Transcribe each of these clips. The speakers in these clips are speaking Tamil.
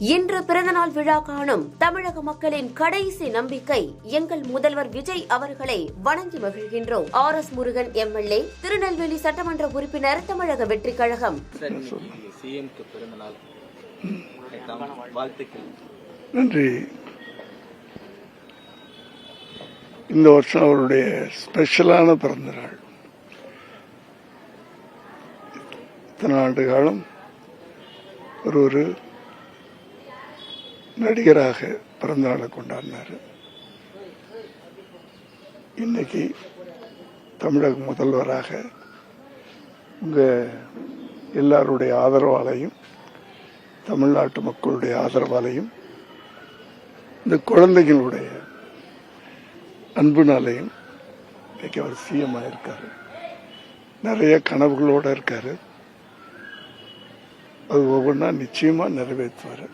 இன்று பிறந்தநாள் விழா காணும் தமிழக மக்களின் கடைசி நம்பிக்கை எங்கள் முதல்வர் விஜய் அவர்களை வணங்கி மகிழ்கின்றோம். RS முருகன் MLA, திருநெல்வேலி சட்டமன்ற உறுப்பினர், தமிழக வெற்றிக் கழகம். நன்றி. இந்த வருஷம் அவருடைய ஸ்பெஷலான பிறந்த நாள். இத்தனை ஆண்டு காலம் ஒரு நடிகராக பிறந்த நாளை கொண்டாடினார். இன்னைக்கு தமிழக முதல்வராக உங்க எல்லாருடைய ஆதரவாலையும் தமிழ்நாட்டு மக்களுடைய ஆதரவாலையும் இந்த குழந்தைகளுடைய அன்புனாலையும் இன்னைக்கு அவர் CM இருக்காரு. நிறைய கனவுகளோட இருக்காரு. அது ஒவ்வொன்றா நிச்சயமா நிறைவேற்றுவார்.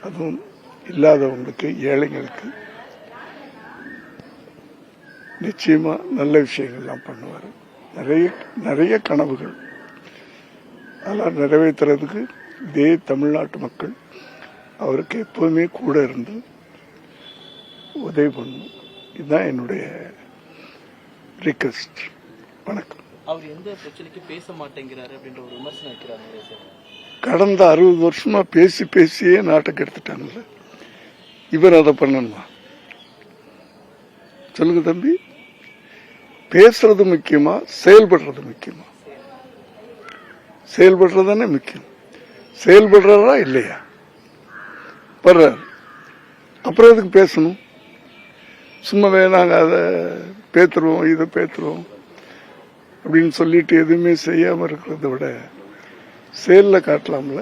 அதுவும் இல்லாதவங்களுக்கு, ஏழைங்களுக்கு நிச்சயமா நல்ல விஷயங்கள்லாம் பண்ணுவார். நிறைய கனவுகள் அதெல்லாம் நிறைவேற்றுறதுக்கு இதே தமிழ்நாட்டு மக்கள் அவருக்கு எப்பவுமே கூட இருந்து உதவி பண்ணணும். இதுதான் என்னுடைய ரிக்வெஸ்ட். வணக்கம். அவர் எந்த பிரச்சனைக்கு பேச மாட்டேங்கிறாரு அப்படின்ற ஒரு விமர்சனம் வைக்கிறாங்க. கடந்த 60 வருஷமா பேசியே நாட்டுக்கு எடுத்துட்டாங்கல்ல. இவர் அதை பண்ணணுமா? சொல்லுங்க தம்பி. பேசுறது முக்கியமா, செயல்படுறது முக்கியமா? செயல்படுறதுதானே முக்கியம். செயல்படுறதா இல்லையா? வர்றாரு, அப்புறம் எதுக்கு பேசணும்? சும்மாவே நாங்க அதை பேத்துருவோம், இதை பேத்துருவோம் அப்படின்னு சொல்லிட்டு எதுவுமே செய்யாம இருக்கிறத விட செயல்ல காட்டலாம்ல.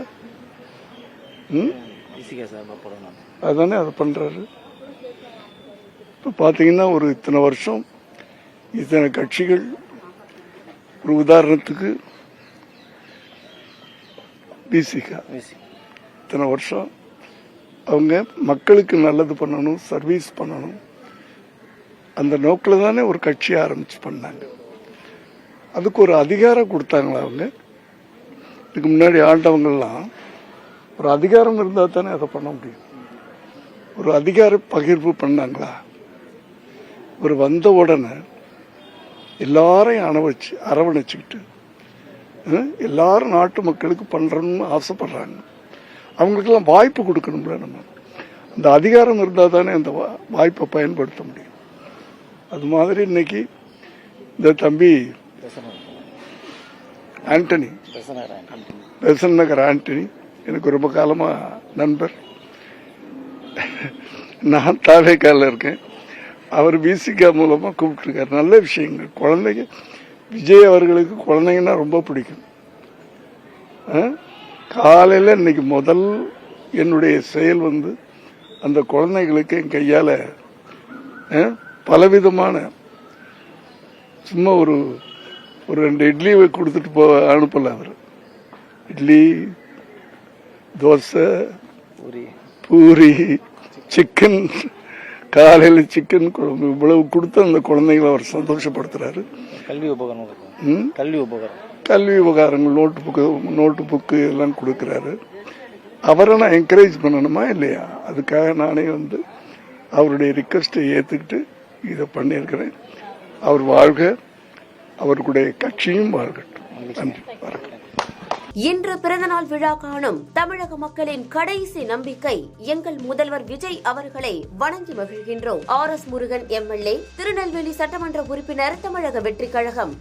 அதானே அதை பண்றாரு. இப்ப பாத்தீங்கன்னா ஒரு இத்தனை வருஷம் இத்தனை கட்சிகள், ஒரு உதாரணத்துக்கு BCK இத்தனை வருஷம் அவங்க மக்களுக்கு நல்லது பண்ணணும், சர்வீஸ் பண்ணணும், அந்த நோக்கில் தானே ஒரு கட்சி ஆரம்பிச்சு பண்ணாங்க. அதுக்கு ஒரு அதிகாரம் கொடுத்தாங்களா? அவங்க இதுக்கு முன்னாடி ஆண்டவங்கள்லாம் ஒரு அதிகாரம் இருந்தா தானே அதை பண்ண முடியும். ஒரு அதிகார பகிர்வு பண்ணாங்களா? ஒரு வந்த உடனே எல்லாரையும் அரவணைச்சுக்கிட்டு எல்லாரும் நாட்டு மக்களுக்கு பண்றோம்னு ஆசைப்படுறாங்க. அவங்களுக்கெல்லாம் வாய்ப்பு கொடுக்கணும்ல. நம்ம அந்த அதிகாரம் இருந்தா தானே அந்த வாய்ப்பை பயன்படுத்த முடியும். அது மாதிரி இன்னைக்கு இந்த தம்பி ஆண்டனி, பெசன் நகர் ஆண்டனி எனக்கு ரொம்ப காலமா நண்பர். நான் தாவேக்கால இருக்கேன். அவர் BCK மூலமா கூப்பிட்டுருக்காரு. நல்ல விஷயங்கள். குழந்தைங்க, விஜய் அவர்களுக்கு குழந்தைங்கன்னா ரொம்ப பிடிக்கும். காலையில இன்னைக்கு முதல் என்னுடைய செயல் அந்த குழந்தைகளுக்கு என் கையால பலவிதமான சும்மா ஒரு 2 இட்லி கொடுத்துட்டு அனுப்பல. அவர் இட்லி, தோசை, பூரி, சிக்கன், காலையில சிக்கன் குழம்பு, இவ்வளவு கொடுத்து அந்த குழந்தைகளை அவர் சந்தோஷப்படுத்துறாரு. கல்வி உபகாரங்கள், நோட்டு புக்கு எல்லாம் கொடுக்கிறாரு. அவரை நான் என்கரேஜ் பண்ணணுமா இல்லையா? அதுக்காக நானே அவருடைய ரிக்வெஸ்டை ஏத்துக்கிட்டு இதை பண்ணியிருக்கிறேன். அவர் வாழ்க, அவருடைய கட்சியும் வாழ்கட்டும். நன்றி. வணக்கம். இன்று பிறந்தநாள் விழா காணும் தமிழக மக்களின் கடைசி நம்பிக்கை எங்கள் முதல்வர் விஜய் அவர்களை வணங்கி மகிழ்கின்றோம். RS முருகன் MLA, திருநெல்வேலி சட்டமன்ற உறுப்பினர், தமிழக வெற்றிக் கழகம்.